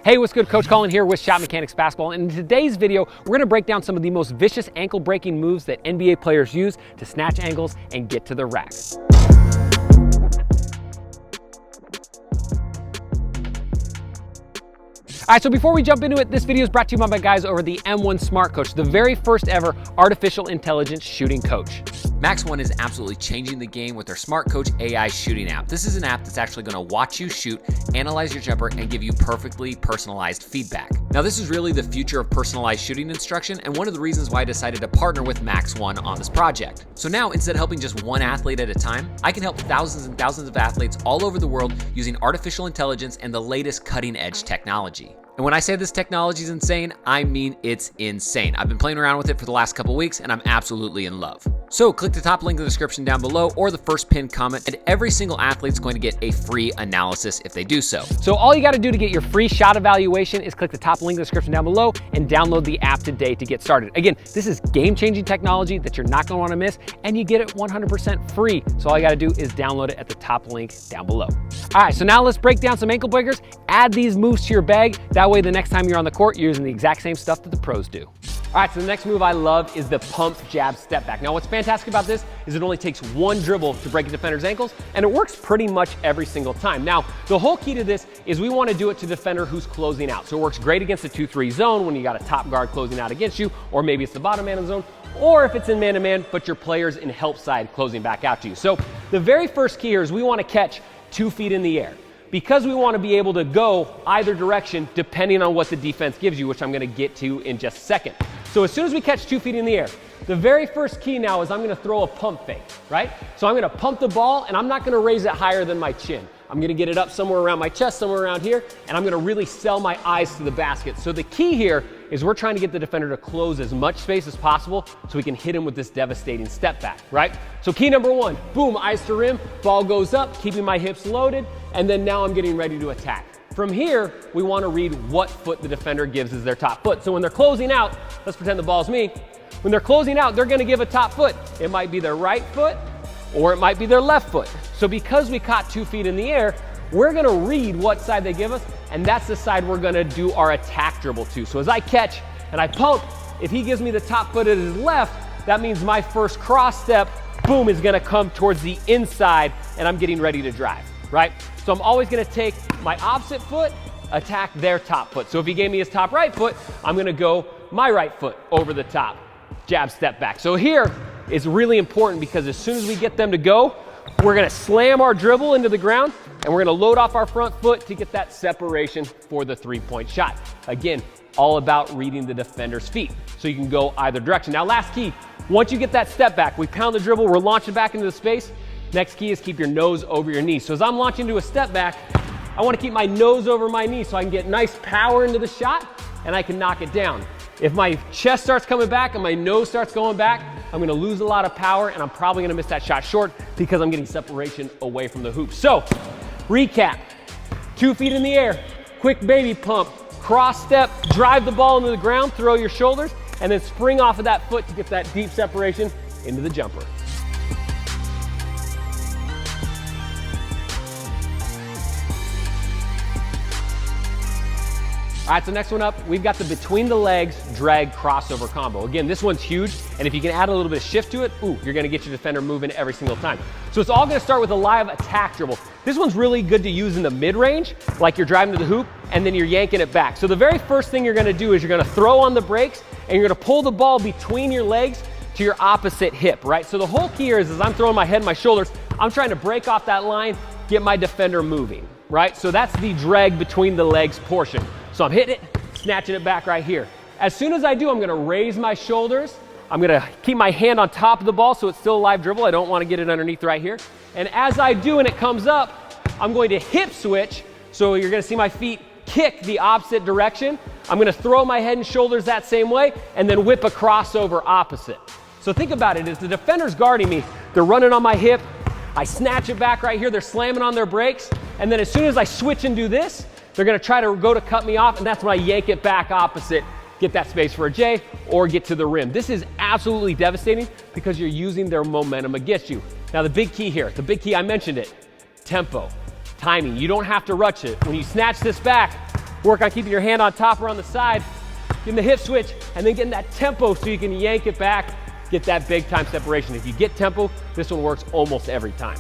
Hey, what's good? Coach Colin here with Shotmechanics Basketball. And in today's video, we're gonna break down some of the most vicious ankle breaking moves that NBA players use to snatch angles and get to the rack. All right, so before we jump into it, this video is brought to you by my guys over the M1 Smart Coach, the very first ever artificial intelligence shooting coach. Max 1 is absolutely changing the game with their Smart Coach AI shooting app. This is an app that's actually going to watch you shoot, analyze your jumper, and give you perfectly personalized feedback. Now, this is really the future of personalized shooting instruction, and one of the reasons why I decided to partner with Max 1 on this project. So now, instead of helping just one athlete at a time, I can help thousands and thousands of athletes all over the world using artificial intelligence and the latest cutting-edge technology. And when I say this technology is insane, I mean it's insane. I've been playing around with it for the last couple weeks and I'm absolutely in love. So click the top link in the description down below or the first pinned comment, and every single athlete's going to get a free analysis if they do so. So all you gotta do to get your free shot evaluation is click the top link in the description down below and download the app today to get started. Again, this is game-changing technology that you're not gonna wanna miss, and you get it 100% free. So all you gotta do is download it at the top link down below. All right, so now let's break down some ankle breakers, add these moves to your bag. That way the next time you're on the court, you're using the exact same stuff that the pros do. All right, so the next move I love is the pump jab step back. Now what's fantastic about this is it only takes one dribble to break a defender's ankles, and it works pretty much every single time. Now, the whole key to this is we want to do it to the defender who's closing out. So it works great against the 2-3 zone when you got a top guard closing out against you, or maybe it's the bottom man in the zone, or if it's in man-to-man, but your player's in help side closing back out to you. So the very first key here is we want to catch 2 feet in the air, because we want to be able to go either direction depending on what the defense gives you, which I'm going to get to in just a second. So as soon as we catch 2 feet in the air, the very first key now is I'm going to throw a pump fake, right? So I'm going to pump the ball, and I'm not going to raise it higher than my chin. I'm going to get it up somewhere around my chest, somewhere around here, and I'm going to really sell my eyes to the basket. So the key here is we're trying to get the defender to close as much space as possible so we can hit him with this devastating step back, right? So key number 1, boom, eyes to rim, ball goes up, keeping my hips loaded, and then now I'm getting ready to attack. From here, we want to read what foot the defender gives as their top foot. So when they're closing out, let's pretend the ball's me. When they're closing out, they're going to give a top foot. It might be their right foot, or it might be their left foot. So because we caught 2 feet in the air, we're going to read what side they give us, and that's the side we're going to do our attack dribble to. So as I catch and I pump, if he gives me the top foot at his left, that means my first cross step, boom, is going to come towards the inside, and I'm getting ready to drive, right? So I'm always going to take my opposite foot, attack their top foot. So if he gave me his top right foot, I'm going to go my right foot over the top, jab step back. So here is really important because as soon as we get them to go, we're going to slam our dribble into the ground, and we're going to load off our front foot to get that separation for the three-point shot. Again, all about reading the defender's feet so you can go either direction. Now, last key, once you get that step back, we pound the dribble, we're launching back into the space. Next key is keep your nose over your knee. So as I'm launching to a step back, I want to keep my nose over my knee so I can get nice power into the shot and I can knock it down. If my chest starts coming back and my nose starts going back, I'm going to lose a lot of power and I'm probably going to miss that shot short because I'm getting separation away from the hoop. So, recap, 2 feet in the air, quick baby pump, cross step, drive the ball into the ground, throw your shoulders, and then spring off of that foot to get that deep separation into the jumper. All right, so next one up, we've got the between the legs drag crossover combo. Again, this one's huge, and if you can add a little bit of shift to it, you're gonna get your defender moving every single time. So it's all gonna start with a live attack dribble. This one's really good to use in the mid-range, like you're driving to the hoop, and then you're yanking it back. So the very first thing you're gonna do is you're gonna throw on the brakes, and you're gonna pull the ball between your legs to your opposite hip, right? So the whole key here is as I'm throwing my head and my shoulders, I'm trying to break off that line, get my defender moving, right? So that's the drag between the legs portion. So I'm hitting it, snatching it back right here. As soon as I do, I'm gonna raise my shoulders. I'm gonna keep my hand on top of the ball so it's still a live dribble. I don't wanna get it underneath right here. And as I do and it comes up, I'm going to hip switch. So you're gonna see my feet kick the opposite direction. I'm gonna throw my head and shoulders that same way and then whip a crossover opposite. So think about it, as the defender's guarding me, they're running on my hip, I snatch it back right here, they're slamming on their brakes, and then as soon as I switch and do this, they're gonna try to go to cut me off, and that's when I yank it back opposite, get that space for a J, or get to the rim. This is absolutely devastating because you're using their momentum against you. Now the big key here, the big key, I mentioned it, tempo, timing. You don't have to rush it. When you snatch this back, Work on keeping your hand on top or on the side, getting the hip switch, and then getting that tempo so you can yank it back, get that big time separation. If you get tempo, this one works almost every time.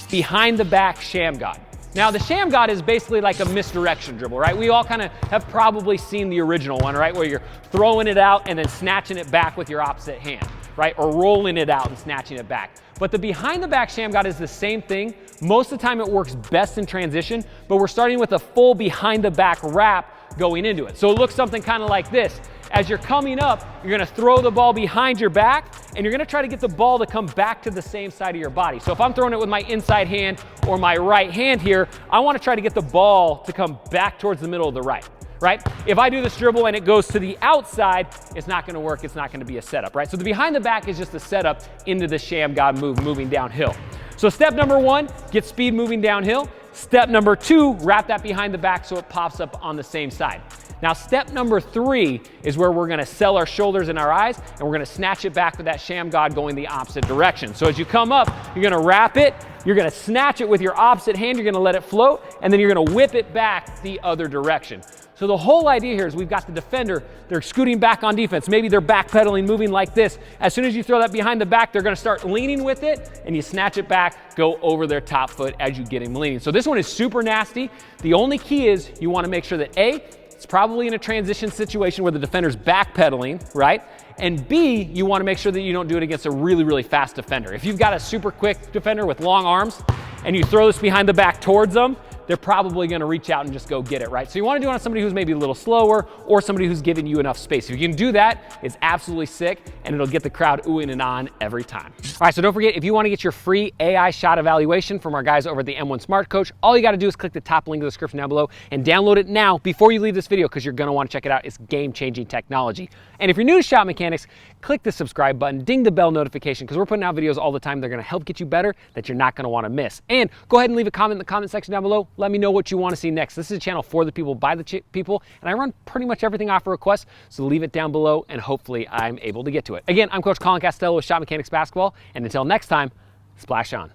Behind the back Sham God. Now the Sham God is basically like a misdirection dribble, right? We all kind of have probably seen the original one, right? Where you're throwing it out and then snatching it back with your opposite hand, right? Or rolling it out and snatching it back. But the behind the back Sham God is the same thing. Most of the time it works best in transition, but we're starting with a full behind the back wrap going into it. So it looks something kind of like this. As you're coming up, you're gonna throw the ball behind your back, and you're gonna try to get the ball to come back to the same side of your body. So if I'm throwing it with my inside hand or my right hand here, I wanna try to get the ball to come back towards the middle of the right? If I do this dribble and it goes to the outside, it's not gonna work, it's not gonna be a setup, right? So the behind the back is just a setup into the Sham God move, moving downhill. So step number 1, get speed moving downhill. Step number 2, wrap that behind the back so it pops up on the same side. Now step number 3 is where we're gonna sell our shoulders and our eyes, and we're gonna snatch it back with that Sham God going the opposite direction. So as you come up, you're gonna wrap it, you're gonna snatch it with your opposite hand, you're gonna let it float, and then you're gonna whip it back the other direction. So the whole idea here is we've got the defender, they're scooting back on defense. Maybe they're backpedaling, moving like this. As soon as you throw that behind the back, they're gonna start leaning with it, and you snatch it back, go over their top foot as you get him leaning. So this one is super nasty. The only key is you wanna make sure that A, it's probably in a transition situation where the defender's backpedaling, right? And B, you wanna make sure that you don't do it against a really, really fast defender. If you've got a super quick defender with long arms and you throw this behind the back towards them, they're probably gonna reach out and just go get it, right? So you wanna do it on somebody who's maybe a little slower or somebody who's giving you enough space. If you can do that, it's absolutely sick and it'll get the crowd oohing and on every time. All right, so don't forget, if you wanna get your free AI shot evaluation from our guys over at the M1 Smart Coach, all you gotta do is click the top link in the description down below and download it now before you leave this video because you're gonna wanna check it out. It's game-changing technology. And if you're new to Shotmechanics, click the subscribe button, ding the bell notification because we're putting out videos all the time. They're gonna help get you better that you're not gonna wanna miss. And go ahead and leave a comment in the comment section down below. Let me know what you wanna see next. This is a channel for the people, by the people, and I run pretty much everything off a request, so leave it down below and hopefully I'm able to get to it. Again, I'm Coach Colin Castello with Shotmechanics Basketball, and until next time, splash on.